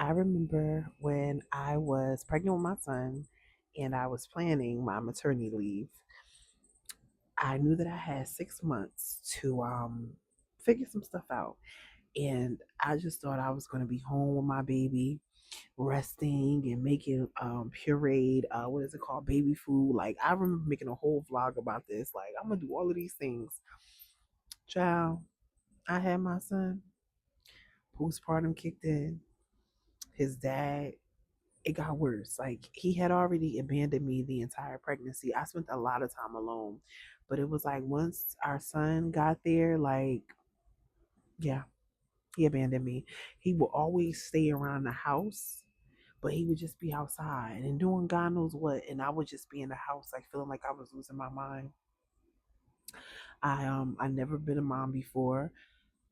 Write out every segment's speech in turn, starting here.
I remember when I was pregnant with my son and I was planning my maternity leave. I knew that I had 6 months to figure some stuff out. And I just thought I was going to be home with my baby, resting and making pureed, what is it called? Baby food. Like, I remember making a whole vlog about this. Like, I'm going to do all of these things. Child, I had my son. Postpartum kicked in. His dad, it got worse. Like, he had already abandoned me the entire pregnancy. I spent a lot of time alone. But it was like once our son got there, like, yeah, he abandoned me. He would always stay around the house, but he would just be outside and doing God knows what. And I would just be in the house, like feeling like I was losing my mind. I never been a mom before,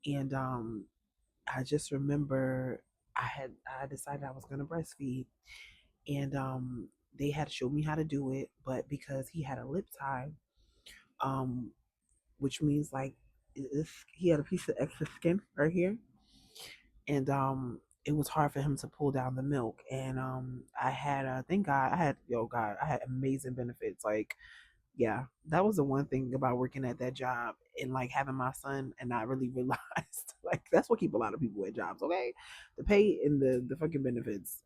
and I just remember I decided I was gonna breastfeed, and they had showed me how to do it, but because he had a lip tie, um, which means like he had a piece of extra skin right here, and it was hard for him to pull down the milk. And I had thank God I had yo God I had amazing benefits. Like, yeah, that was the one thing about working at that job and like having my son, and I really realized like that's what keep a lot of people at jobs. Okay, the pay and the fucking benefits.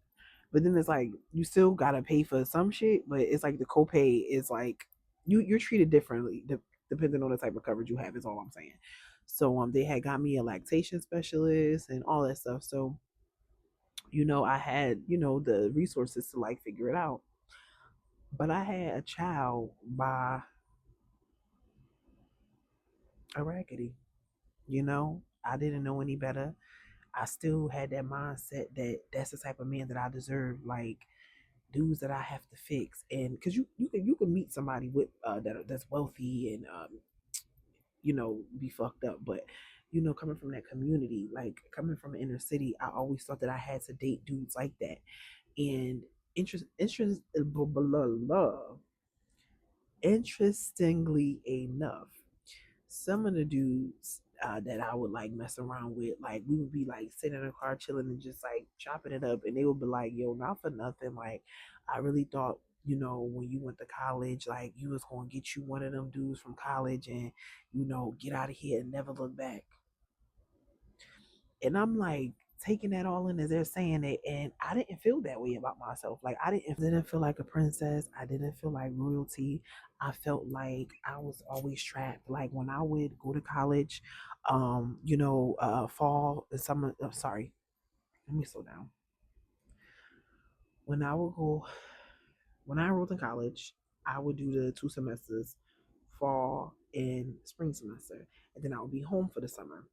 But then it's like you still gotta pay for some shit, but it's like the copay is like you're treated differently depending on the type of coverage you have. Is all I'm saying. So they had got me a lactation specialist and all that stuff. So I had the resources to like figure it out. But I had a child by a raggedy. I didn't know any better. I still had that mindset that that's the type of man that I deserve. Like dudes that I have to fix, and because you can meet somebody with that's wealthy and be fucked up, but coming from that community, like coming from the inner city, I always thought that I had to date dudes like that. And blah, blah, blah. Interestingly enough, some of the dudes that I would like mess around with, like we would be like sitting in a car chilling and just like chopping it up, and they would be like, "Yo, not for nothing. Like, I really thought, when you went to college, like you was gonna get you one of them dudes from college, and get out of here and never look back." And I'm like taking that all in as they're saying it, and I didn't feel that way about myself. Like I didn't feel like a princess. I didn't feel like royalty. I felt like I was always trapped. Like when I would go to college, fall and summer. I'm sorry, let me slow down. When I would go, when I enrolled in college, I would do the 2 semesters, fall and spring semester, and then I would be home for the summer.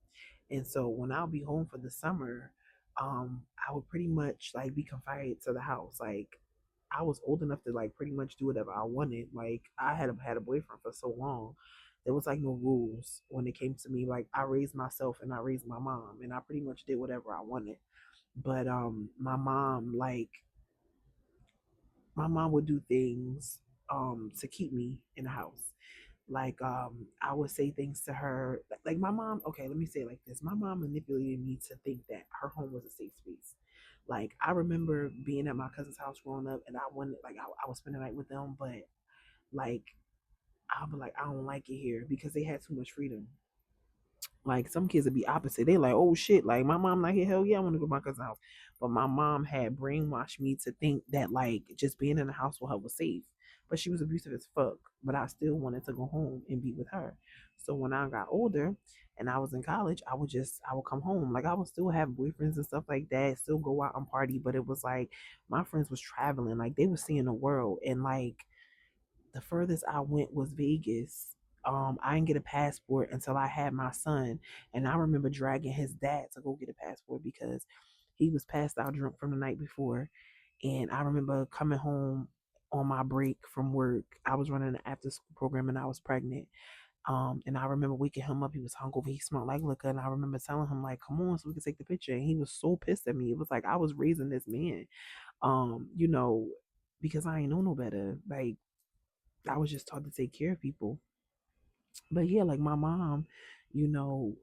And so when I'll be home for the summer, I would pretty much like be confined to the house. Like I was old enough to like pretty much do whatever I wanted. Like I had a boyfriend for so long. There was like no rules when it came to me. Like I raised myself and I raised my mom, and I pretty much did whatever I wanted. But my mom would do things to keep me in the house. Like I would say things to her like my mom. Okay, let me say it like this: my mom manipulated me to think that her home was a safe space. Like I remember being at my cousin's house growing up, and I wanted like I would spend the night with them, but like I'll be like I don't like it here because they had too much freedom. Like some kids would be opposite. They like, oh shit, like my mom not here. Hell yeah, I want to go to my cousin's house. But my mom had brainwashed me to think that like just being in the house with her was safe. But she was abusive as fuck. But I still wanted to go home and be with her. So when I got older and I was in college, I would come home. Like I would still have boyfriends and stuff like that, still go out and party. But it was like my friends was traveling, like they were seeing the world. And like the furthest I went was Vegas. I didn't get a passport until I had my son, and I remember dragging his dad to go get a passport because he was passed out drunk from the night before. And I remember coming home on my break from work. I was running an after school program and I was pregnant. And I remember waking him up. He was hungover. He smelled like liquor. And I remember telling him, like, come on so we can take the picture. And he was so pissed at me. It was like I was raising this man. Um, you know, because I ain't know no better. Like I was just taught to take care of people. But yeah, like my mom, you know,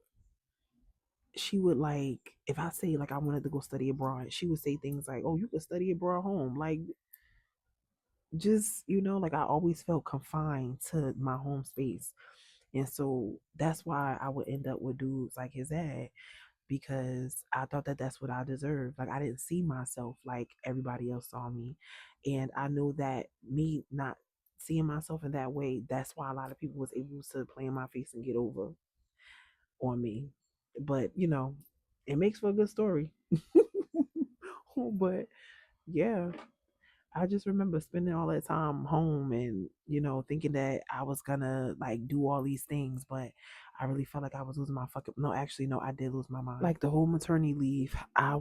she would like, if I say like I wanted to go study abroad, she would say things like, "Oh, you could study abroad home." Like, just, like I always felt confined to my home space. And so that's why I would end up with dudes like his dad, because I thought that that's what I deserved. Like, I didn't see myself like everybody else saw me. And I know that me not seeing myself in that way, that's why a lot of people was able to play in my face and get over on me. But, it makes for a good story. But yeah, I just remember spending all that time home and, thinking that I was gonna like do all these things, but I really felt like I was losing my fucking, no, actually, no, I did lose my mind. Like the whole maternity leave, I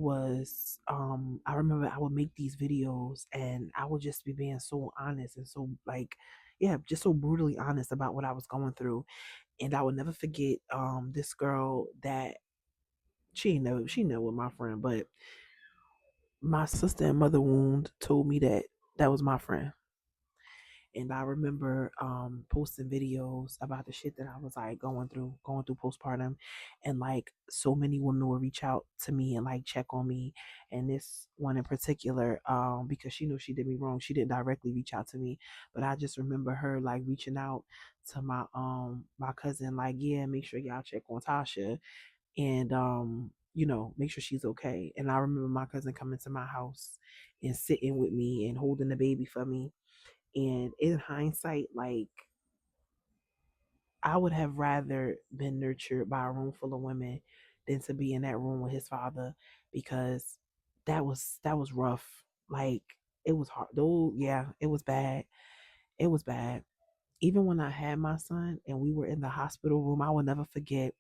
remember I would make these videos and I would just be being so honest and so like, yeah, just so brutally honest about what I was going through. And I would never forget this girl that she never was my friend, but my sister and mother wound told me that that was my friend. And I remember posting videos about the shit that I was like going through postpartum, and like so many women would reach out to me and like check on me. And this one in particular, because she knew she did me wrong, she didn't directly reach out to me, but I just remember her like reaching out to my cousin, like, yeah, make sure y'all check on Tasha, and make sure she's okay. And I remember my cousin coming to my house and sitting with me and holding the baby for me. And in hindsight, like, I would have rather been nurtured by a room full of women than to be in that room with his father, because that was rough. Like, it was hard. Though, yeah, it was bad. It was bad. Even when I had my son and we were in the hospital room, I will never forget.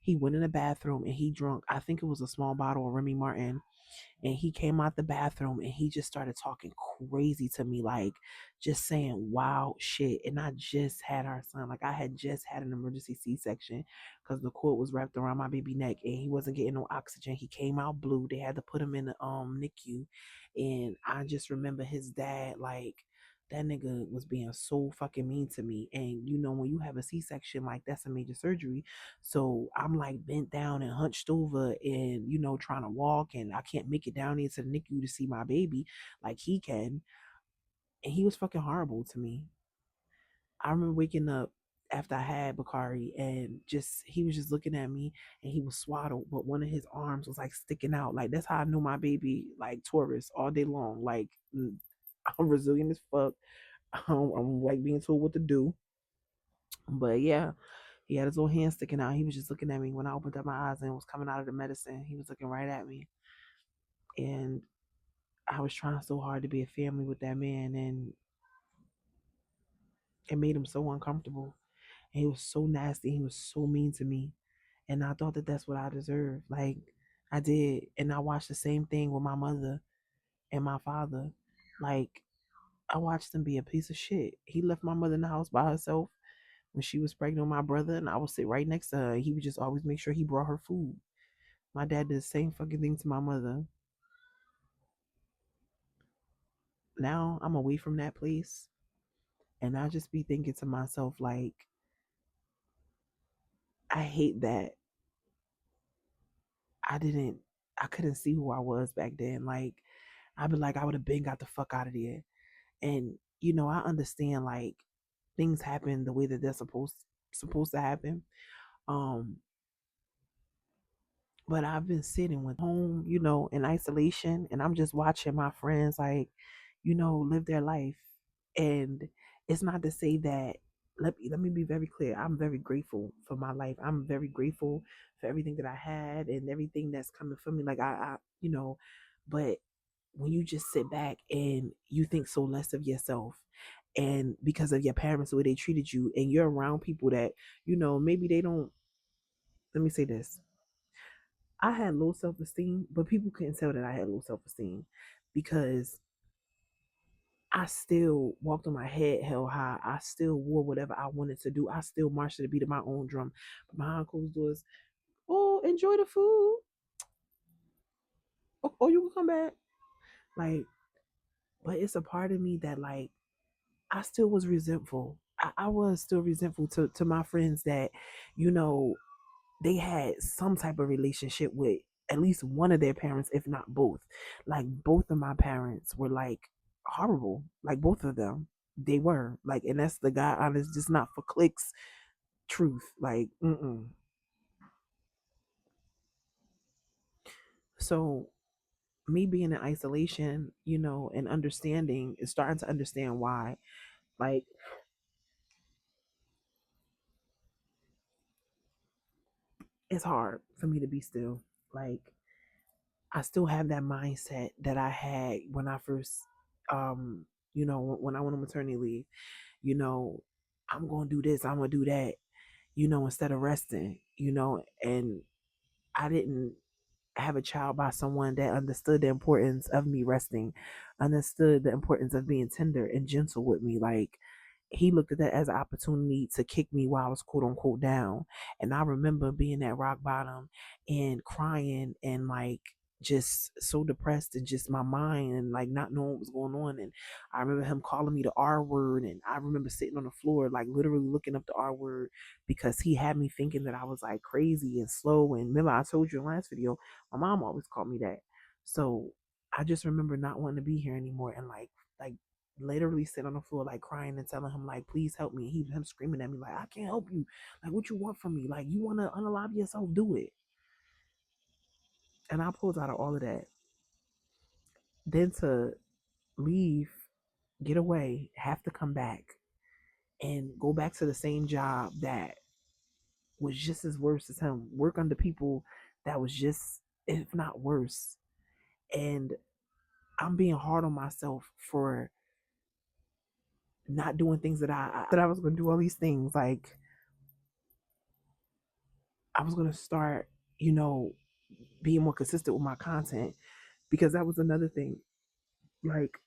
He went in the bathroom and he drunk, I think it was a small bottle of Remy Martin, and he came out the bathroom and he just started talking crazy to me, like just saying wow shit. And I just had our son, like I had just had an emergency C-section because the cord was wrapped around my baby neck and he wasn't getting no oxygen. He came out blue. They had to put him in the NICU. And I just remember his dad, like, that nigga was being so fucking mean to me. And when you have a C-section, like, that's a major surgery. So I'm like bent down and hunched over and, trying to walk, and I can't make it down into the NICU to see my baby like he can. And he was fucking horrible to me. I remember waking up after I had Bakari, and just he was just looking at me, and he was swaddled, but one of his arms was like sticking out. Like, that's how I knew my baby like Taurus all day long. Like, I'm resilient as fuck. I'm like being told what to do. But yeah, he had his little hand sticking out. He was just looking at me when I opened up my eyes and was coming out of the medicine. He was looking right at me. And I was trying so hard to be a family with that man, and it made him so uncomfortable. And he was so nasty. He was so mean to me. And I thought that that's what I deserved. Like, I did. And I watched the same thing with my mother and my father. Like, I watched him be a piece of shit. He left my mother in the house by herself when she was pregnant with my brother, and I would sit right next to her. He would just always make sure he brought her food. My dad did the same fucking thing to my mother. Now I'm away from that place, and I just be thinking to myself, like, I hate that I didn't, I couldn't see who I was back then. Like, I'd be like, I would have been got the fuck out of there. And I understand, like, things happen the way that they're supposed to happen. Um, but I've been sitting with home, in isolation, and I'm just watching my friends, like, live their life. And it's not to say that, let me be very clear. I'm very grateful for my life. I'm very grateful for everything that I had and everything that's coming for me. Like, but when you just sit back and you think so less of yourself, and because of your parents, the way they treated you, and you're around people that, maybe they don't, let me say this. I had low self esteem, but people couldn't tell that I had low self esteem because I still walked on my head held high. I still wore whatever I wanted to do. I still marched to the beat of my own drum. But behind closed doors, oh, enjoy the food. Oh, you can come back. Like, but it's a part of me that, like, I still was resentful. I was still resentful to my friends that, you know, they had some type of relationship with at least one of their parents, if not both. Like both of my parents were like horrible. Like both of them, they were like, and that's the guy honest, just not for clicks. Truth, like, mm-mm. So me being in isolation, and understanding is starting to understand why. Like it's hard for me to be still. Like I still have that mindset that I had when I first, when I went on maternity leave. You know, I'm gonna do this, I'm gonna do that. Instead of resting. And I didn't have a child by someone that understood the importance of me resting, understood the importance of being tender and gentle with me. Like he looked at that as an opportunity to kick me while I was quote unquote down. And I remember being at rock bottom and crying and like just so depressed and just my mind and like not knowing what was going on. And I remember him calling me the R word. And I remember sitting on the floor, like literally looking up the R word because he had me thinking that I was like crazy and slow. And remember, I told you in the last video, my mom always called me that. So I just remember not wanting to be here anymore and like literally sit on the floor like crying and telling him like please help me. Him screaming at me like I can't help you. Like what you want from me? Like you want to unalive yourself? Do it. And I pulled out of all of that. Then to leave, get away, have to come back and go back to the same job that was just as worse as him. Work under people that was just if not worse. And I'm being hard on myself for not doing things that I was gonna do all these things. Like I was gonna start, you know, being more consistent with my content because that was another thing. Like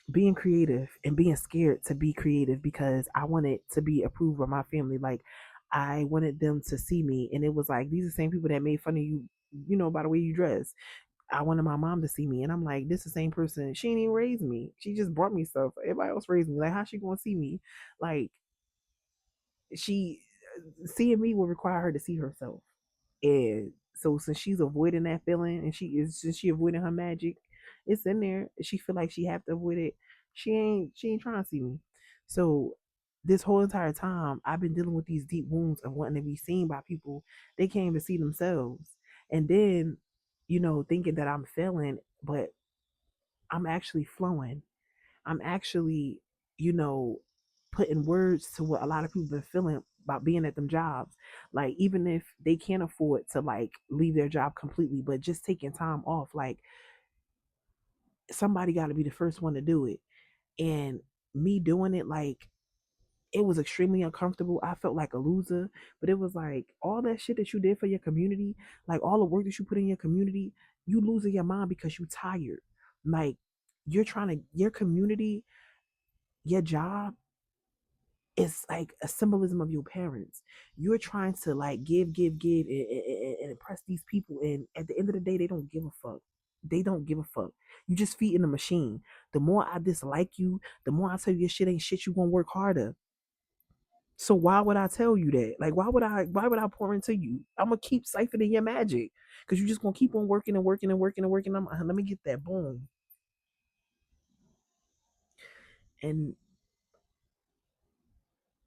being creative and being scared to be creative because I wanted to be approved by my family. Like I wanted them to see me, and it was like these are the same people that made fun of you, by the way you dress. I wanted my mom to see me, and I'm like, this is the same person. She ain't even raised me. She just brought me stuff. Everybody else raised me. Like, how she gonna see me? Like, she seeing me will require her to see herself. And so since she's avoiding that feeling and since she avoiding her magic, it's in there. She feel like she have to avoid it. She ain't trying to see me. So this whole entire time I've been dealing with these deep wounds of wanting to be seen by people they can't even see themselves. And then, thinking that I'm failing, but I'm actually flowing. I'm actually, you know, putting words to what a lot of people been feeling about being at them jobs. Like even if they can't afford to like leave their job completely, but just taking time off, like somebody got to be the first one to do it. And me doing it, like it was extremely uncomfortable. I felt like a loser, but it was like all that shit that you did for your community, like all the work that you put in your community, you losing your mind because you tired. Like you're trying to your community, your job it's like a symbolism of your parents. You're trying to like give, and impress these people, and at the end of the day, they don't give a fuck. They don't give a fuck. You just feeding a machine. The more I dislike you, the more I tell you your shit ain't shit. You gonna work harder. So why would I tell you that? Like, why would I pour into you? I'm gonna keep siphoning your magic because you just gonna keep on working and working and working and working. Let me get that boom. And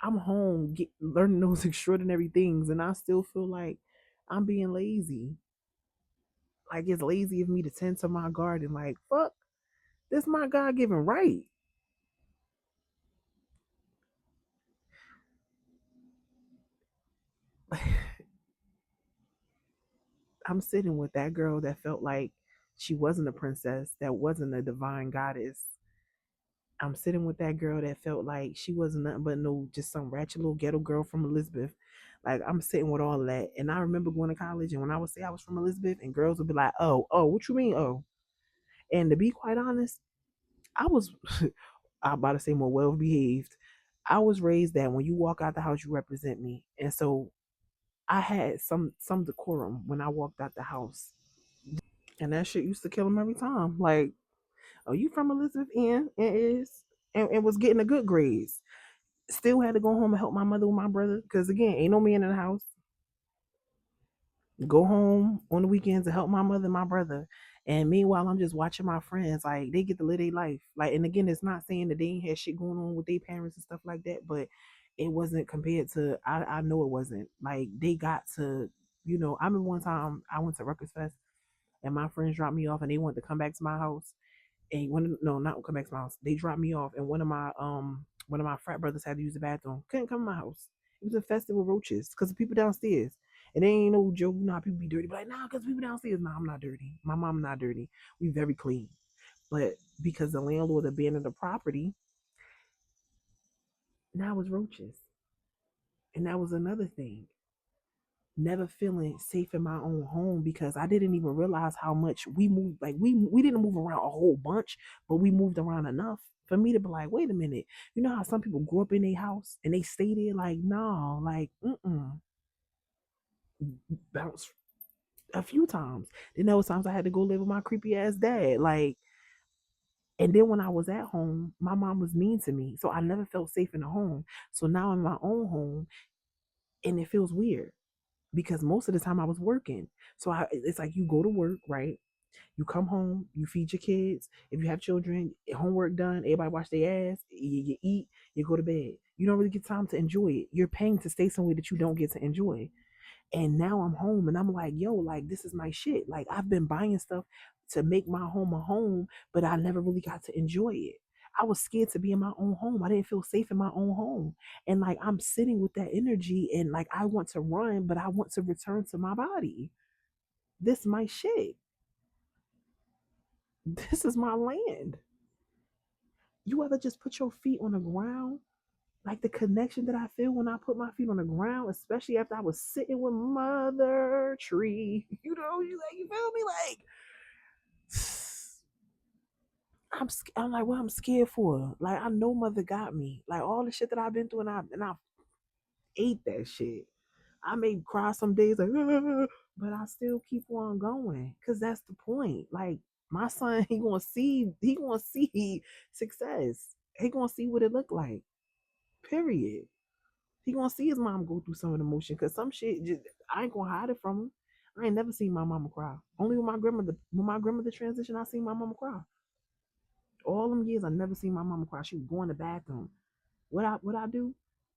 I'm home learning those extraordinary things, and I still feel like I'm being lazy. Like it's lazy of me to tend to my garden. Like fuck, this my God given right. I'm sitting with that girl that felt like she wasn't a princess, that wasn't a divine goddess. I'm sitting with that girl that felt like she wasn't nothing but no just some ratchet little ghetto girl from Elizabeth. Like I'm sitting with all of that. And I remember going to college and when I would say I was from Elizabeth and girls would be like, oh, what you mean, oh? And to be quite honest, I was I'm about to say more well behaved. I was raised that when you walk out the house, you represent me. And so I had some decorum when I walked out the house. And that shit used to kill him every time. Like, oh, you from Elizabeth N and is and was getting the good grades. Still had to go home and help my mother with my brother. Cause again, ain't no man in the house. Go home on the weekends to help my mother and my brother. And meanwhile, I'm just watching my friends. Like, they get to live their life. Like, and again, it's not saying that they ain't had shit going on with their parents and stuff like that, but it wasn't compared to, I know it wasn't. Like, they got to, I remember one time I went to Ruckus Fest and my friends dropped me off and they wanted to come back to my house. And one, no, not come back to my house. They dropped me off and one of my frat brothers had to use the bathroom. Couldn't come to my house. It was infested with roaches because the people downstairs. And they ain't no joke. People be dirty. But like, nah, because people downstairs. Nah, I'm not dirty. My mom not dirty. We very clean. But because the landlord abandoned the property, now it's roaches. And that was another thing. Never feeling safe in my own home because I didn't even realize how much we moved. Like, we didn't move around a whole bunch, but we moved around enough for me to be like, wait a minute. You know how some people grew up in their house and they stay there? Like, no, like, bounce a few times. Then there was times I had to go live with my creepy ass dad. Like, and then when I was at home, my mom was mean to me. So I never felt safe in the home. So now I'm in my own home and it feels weird because most of the time I was working. So it's like you go to work, right? You come home, you feed your kids. If you have children, homework done, everybody wash their ass, you eat, you go to bed. You don't really get time to enjoy it. You're paying to stay somewhere that you don't get to enjoy. And now I'm home and I'm like, yo, like, this is my shit. Like, I've been buying stuff to make my home a home, but I never really got to enjoy it. I was scared to be in my own home. I didn't feel safe in my own home. And like, I'm sitting with that energy and like, I want to run, but I want to return to my body. This is my shit. This is my land. You ever just put your feet on the ground? Like the connection that I feel when I put my feet on the ground, especially after I was sitting with Mother Tree. You feel me? Like, I'm like, what I'm scared for? Like, I know Mother got me. Like, all the shit that I've been through, and I ate that shit. I may cry some days like, but I still keep on going because that's the point. Like, my son, he gonna see success. He gonna see what it look like. Period. He gonna see his mom go through some of the emotion because some shit just, I ain't gonna hide it from him. I ain't never seen my mama cry. Only when my grandmother transitioned, I seen my mama cry. All them years I never seen my mama cry. She would go in the bathroom. What I do?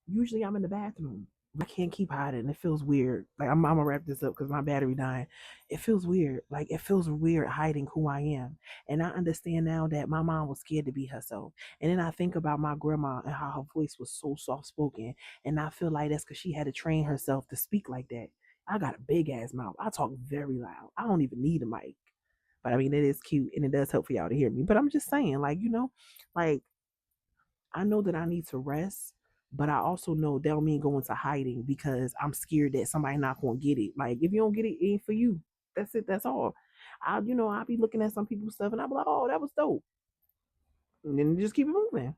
Usually I'm in the bathroom. I can't keep hiding. It feels weird. Like, I'm gonna wrap this up because my battery dying. It feels weird. Like, it feels weird hiding who I am. And I understand now that my mom was scared to be herself. And then I think about my grandma and how her voice was so soft spoken. And I feel like that's because she had to train herself to speak like that. I got a big ass mouth. I talk very loud. I don't even need a mic. But I mean, it is cute and it does help for y'all to hear me. But I'm just saying, like, like, I know that I need to rest, but I also know that don't mean go into hiding because I'm scared that somebody not gonna get it. Like, if you don't get it, it ain't for you. That's it. That's all. I'll be looking at some people's stuff and I'll be like, oh, that was dope. And then just keep it moving.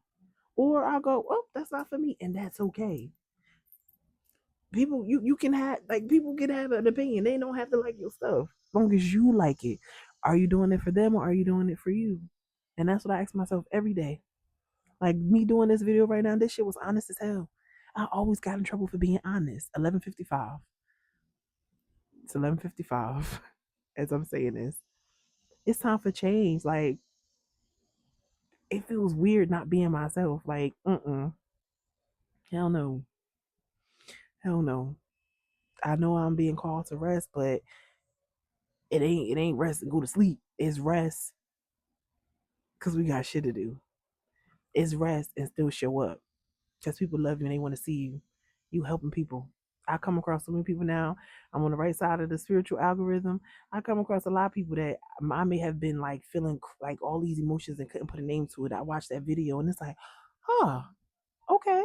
Or I'll go, oh, that's not for me. And that's okay. People, you can have, like, people can have an opinion. They don't have to like your stuff. As long as you like it. Are you doing it for them or are you doing it for you? And that's what I ask myself every day. Like, me doing this video right now, this shit was honest as hell. I always got in trouble for being honest. 11:55. It's 11:55 as I'm saying this. It's time for change. Like, it feels weird not being myself. Like, hell no. Hell no. I know I'm being called to rest, but it ain't rest and go to sleep. It's rest because we got shit to do. It's rest and still show up. Because people love you and they want to see you helping people. I come across so many people now. I'm on the right side of the spiritual algorithm. I come across a lot of people that I may have been like feeling like all these emotions and couldn't put a name to it. I watched that video and it's like, huh, okay.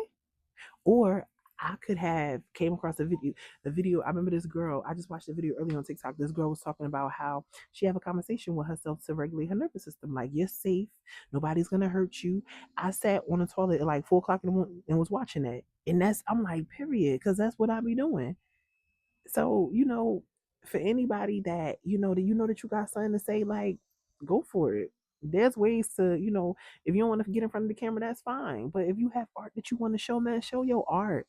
Or I could have came across a video. The video, I remember this girl. I just watched the video earlier on TikTok. This girl was talking about how she have a conversation with herself to regulate her nervous system. Like, you're safe. Nobody's gonna hurt you. I sat on the toilet at like 4 o'clock in the morning and was watching that. And I'm like, period, because that's what I be doing. So, for anybody that that you got something to say, like, go for it. There's ways to, if you don't want to get in front of the camera, that's fine. But if you have art that you want to show, man, show your art.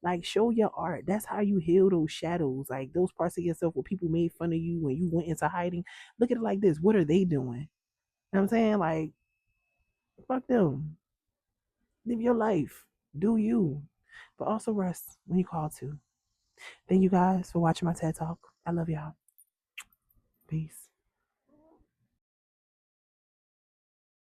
Like, show your art. That's how you heal those shadows, like those parts of yourself where people made fun of you when you went into hiding. Look at it like this: what are they doing? You know what I'm saying? Like, fuck them. Live your life. Do you. But also rest when you call to. Thank you guys for watching my TED Talk. I love y'all. Peace.